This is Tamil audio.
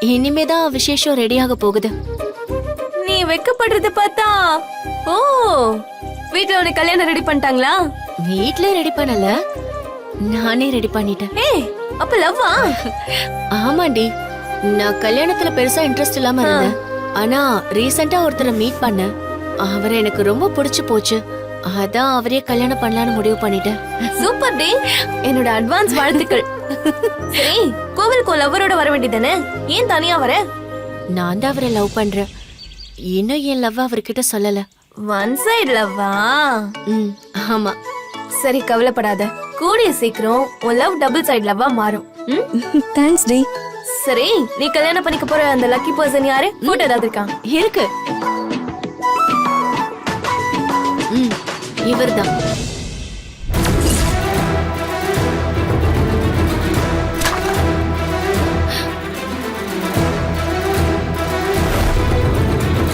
இனிமேதான் விசேஷம் ரெடியாக போகுது. நீ வெக்கப்படுறத பார்த்தா ஓ வீட்ல உனக்கு கல்யாணம் ரெடி பண்ணிட்டாங்களா? வீட்ல ரெடி பண்ணல, நானே ரெடி பண்ணிட்டேன். ஏய் அப்ப லவ்வா? ஆமாண்டி, நான் கல்யாணத்துல பெருசா இன்ட்ரெஸ்ட் இல்லாம இருந்தேன். ஆனா ரீசெண்டா ஒருத்தரை மீட் பண்ணேன். அவரை எனக்கு ரொம்ப பிடிச்சு போச்சு. அதான் அவரே கல்யாணம் பண்ணலாம்னு முடிவு பண்ணிட்டேன். சூப்பர் டி, என்னோட அட்வான்ஸ் வாழ்த்துக்கள். சரி, கோவிலுக்கு லவ்வரோட வர வேண்டியதானே, ஏன் தனியா வர? நான் தான் அவரை லவ் பண்றேன். இன்னும் என் லவ் அவர்கிட்ட சொல்லல. ஒன் சைடு லவ்வா? ஆமா. சரி கவலைப்படாத, கூடிய சீக்கிரம் உன் லவ் டபுள் சைடு லவ்வா மாறும். தேங்க்ஸ் டி. சரி, நீ கல்யாணம் பண்ணிக்க போற அந்த லக்கி பர்சன் யாரு? போட்டோ ஏதாவது இருக்கான்? இருக்கு. இவர்தான்.